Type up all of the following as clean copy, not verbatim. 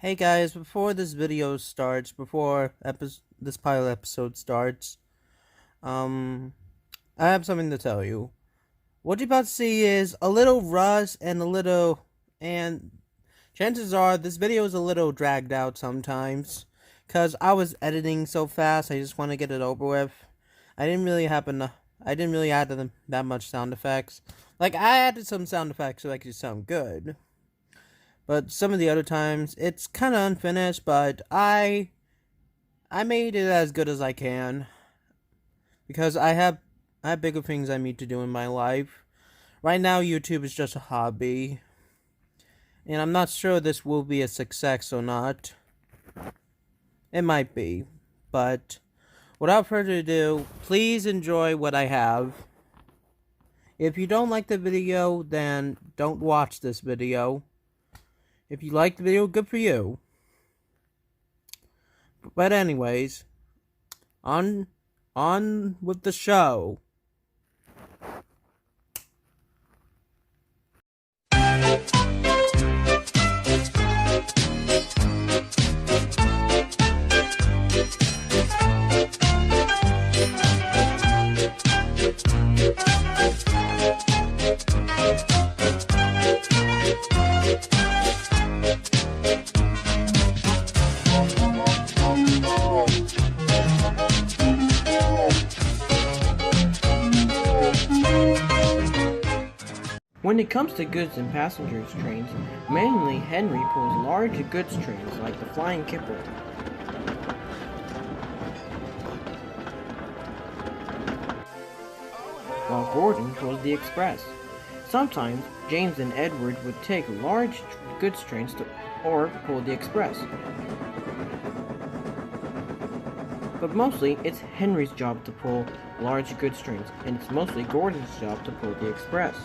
Hey guys, before this video starts, this pilot episode starts, I have something to tell you. What you're about to see is a little rust and chances are this video is a little dragged out sometimes, cause I was editing so fast. I just want to get it over with. I didn't really add that much sound effects. Like I added some sound effects so I could sound good. But some of the other times, it's kind of unfinished, but I made it as good as I can. Because I have bigger things I need to do in my life. Right now, YouTube is just a hobby. And I'm not sure this will be a success or not. It might be. But, without further ado, please enjoy what I have. If you don't like the video, then don't watch this video. If you like the video, good for you. But anyways, on with the show. When it comes to goods and passengers trains, mainly Henry pulls large goods trains like the Flying Kipper. While Gordon pulls the Express. Sometimes James and Edward would take large goods trains or pull the Express. But mostly it's Henry's job to pull large goods trains, and it's mostly Gordon's job to pull the Express.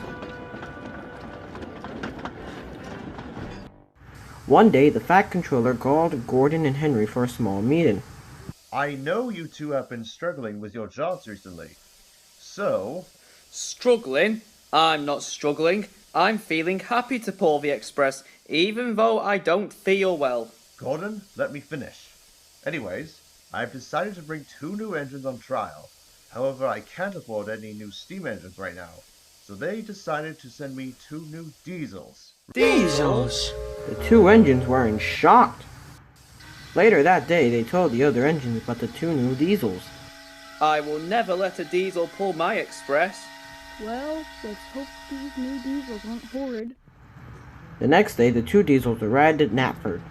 One day, the Fat Controller called Gordon and Henry for a small meeting. I know you two have been struggling with your jobs recently. So... Struggling? I'm not struggling. I'm feeling happy to pull the Express, even though I don't feel well. Gordon, let me finish. Anyways, I've decided to bring 2 new engines on trial. However, I can't afford any new steam engines right now. So they decided to send me 2 new diesels. Diesels? The 2 engines were in shock. Later that day, they told the other engines about the 2 new diesels. I will never let a diesel pull my Express. Well, let's hope these new diesels aren't horrid. The next day, the 2 diesels arrived at Knapford.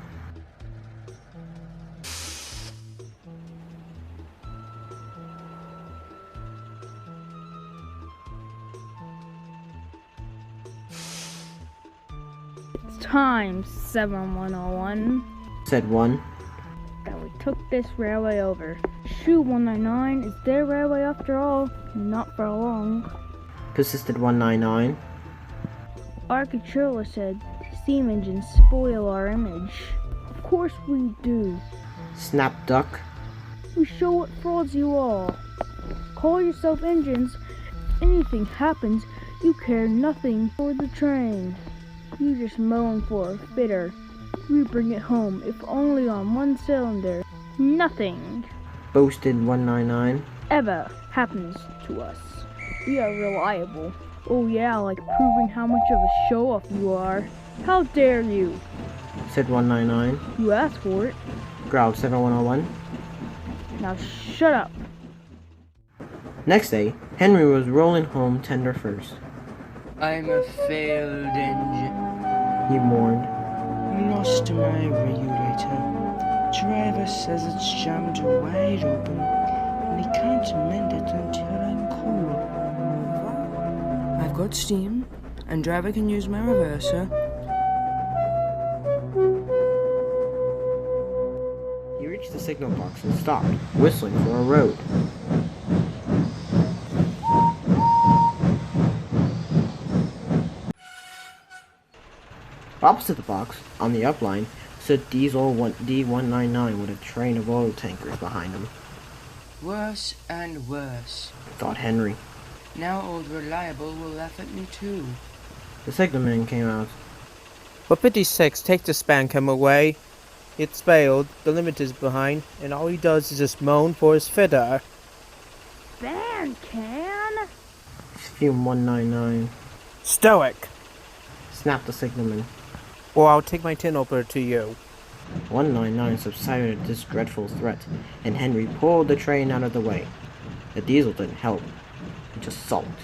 It's time, 7101. Said one. That we took this railway over. Shoe 199 is their railway after all. Not for long. Persisted 199. Our controller said steam engines spoil our image. Of course we do. Snapped Duck. We show what frauds you all. Call yourself engines. If anything happens, you care nothing for the train. You just moan for a fitter. We bring it home, if only on one cylinder. Nothing Boasted 199. ever happens to us. We are reliable. Oh yeah, like proving how much of a show-off you are. How dare you? Said 199. You asked for it. Growled 7101. Now shut up. Next day, Henry was rolling home tender first. I'm a failed engine. He mourned. Lost my regulator. Driver says it's jammed wide open, and he can't mend it until I'm cool. I've got steam, and driver can use my reverser. He reached the signal box and stopped, whistling for a road. Opposite the box, on the upline, stood Diesel D199 with a train of oil tankers behind him. Worse and worse. Thought Henry. Now old Reliable will laugh at me too. The signalman came out. But 56, take the span cam away. It's failed, the limit is behind, and all he does is just moan for his fitter. Fan can? Fume 199. Stoic, Snapped the signalman. or I'll take my tin over to you. 199 subsided at this dreadful threat, and Henry pulled the train out of the way. The diesel didn't help. It just sulked.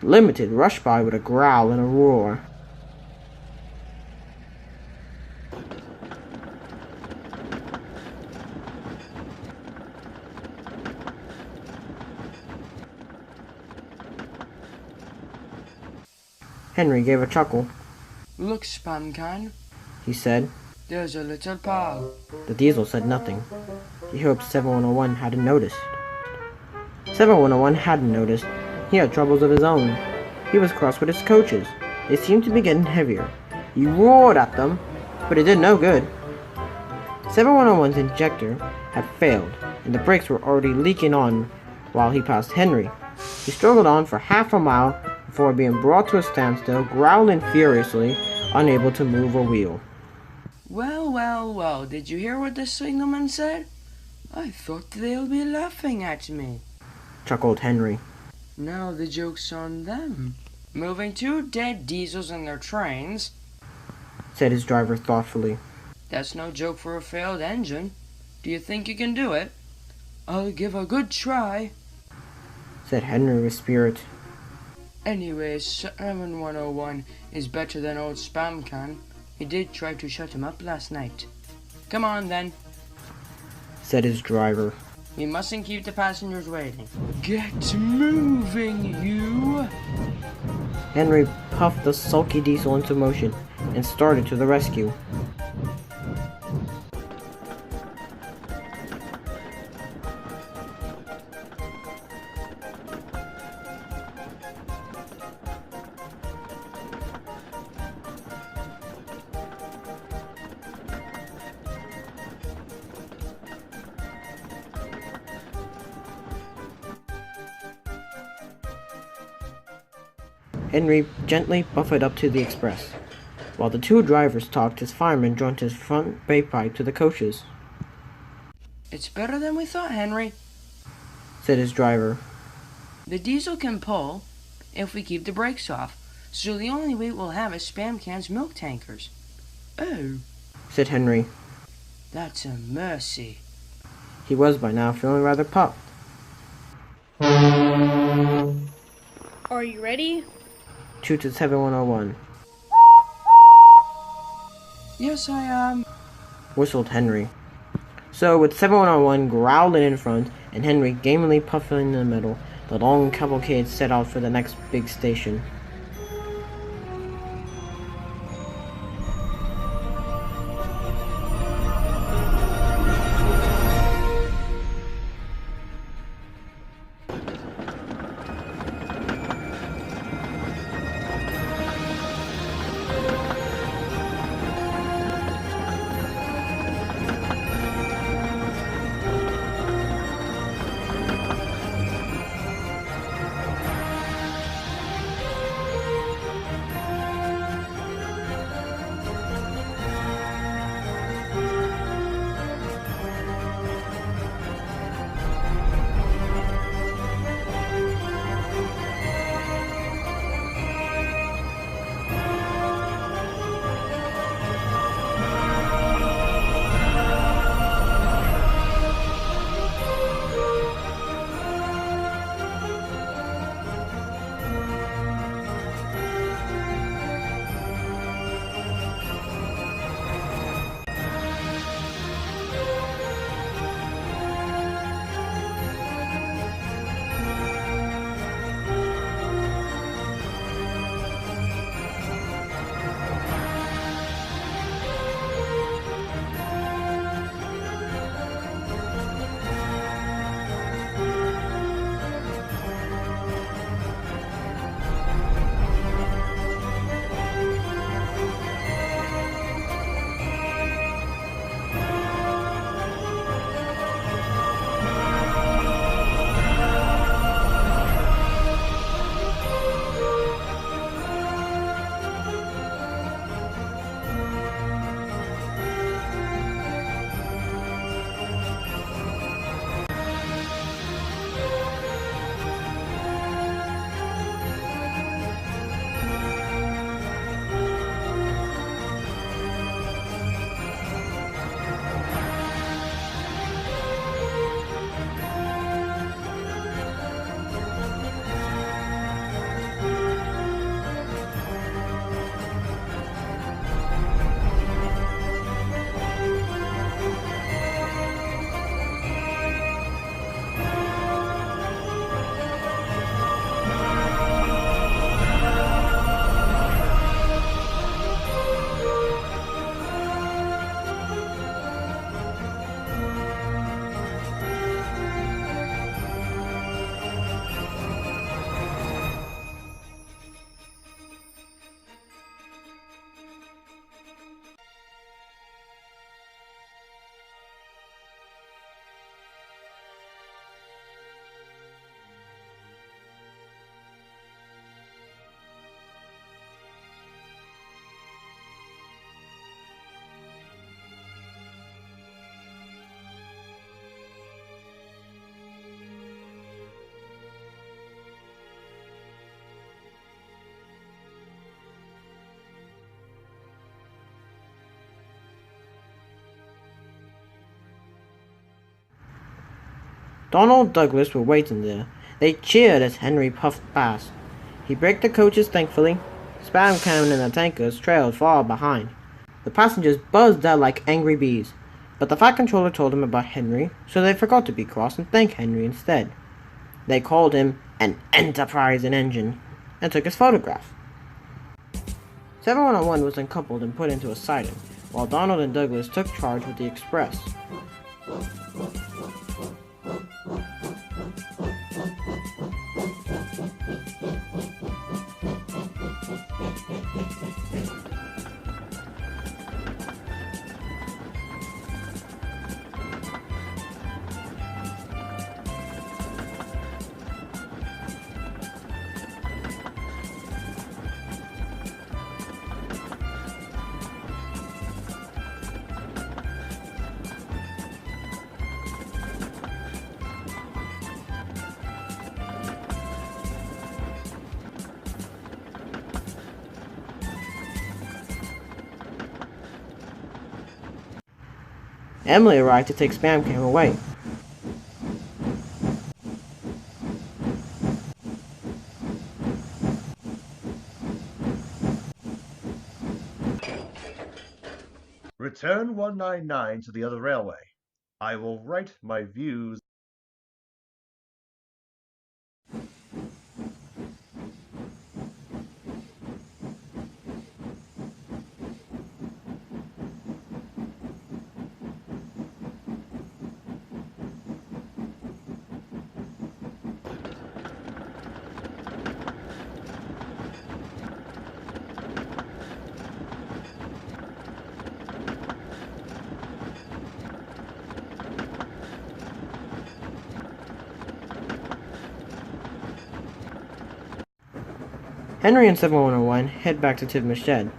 Limited rushed by with a growl and a roar. Henry gave a chuckle. Look, Spam Can, He said. there's a little pal. The diesel said nothing. He hoped 7101 hadn't noticed. 7101 hadn't noticed. He had troubles of his own. He was cross with his coaches. They seemed to be getting heavier. He roared at them, but it did no good. 7101's injector had failed, and the brakes were already leaking on while he passed Henry. He struggled on for half a mile before being brought to a standstill, growling furiously, unable to move a wheel. Well, did you hear what the signalman said? I thought they'll be laughing at me. Chuckled Henry. Now the joke's on them. Moving 2 dead diesels in their trains, Said his driver thoughtfully. that's no joke for a failed engine. Do you think you can do it? I'll give a good try. Said Henry with spirit. Anyways, 7101 is better than old Spam Can. He did try to shut him up last night. Come on then. Said his driver. We mustn't keep the passengers waiting. Get moving, you! Henry puffed the sulky diesel into motion and started to the rescue. Henry gently buffeted up to the express. While the 2 drivers talked, his fireman joined his front brake pipe to the coaches. It's better than we thought, Henry. Said his driver. The diesel can pull if we keep the brakes off, so the only weight we'll have is Spam Can's milk tankers. Oh, Said Henry. that's a mercy. He was by now feeling rather puffed. Are you ready? Tooted 7101. Yes, I am. Whistled Henry. So, with 7101 growling in front and Henry gamely puffing in the middle, the long cavalcade set out for the next big station. Donald and Douglas were waiting there. They cheered as Henry puffed past. He braked the coaches thankfully. Spam Cam and the tankers trailed far behind. The passengers buzzed out like angry bees, but the Flight Controller told them about Henry, so they forgot to be cross and thanked Henry instead. They called him an enterprising engine and took his photograph. 7101 was uncoupled and put into a siding, while Donald and Douglas took charge with the Express. Emily arrived to take Spam Cam away. Return 199 to the other railway. I will write my views. Henry and 7101 head back to Tidmar's shed.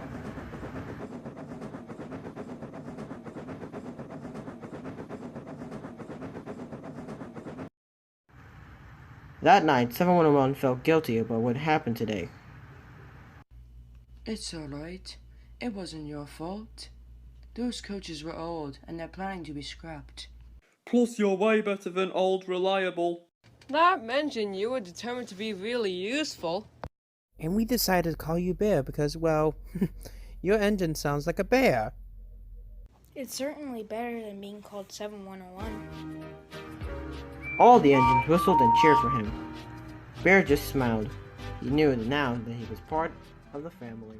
That night, 7101 felt guilty about what happened today. It's alright. It wasn't your fault. Those coaches were old and they're planning to be scrapped. Plus, you're way better than old reliable. That mentioned you were determined to be really useful. And we decided to call you Bear because, well, your engine sounds like a bear. It's certainly better than being called 7101. All the engines whistled and cheered for him. Bear just smiled. He knew now that he was part of the family.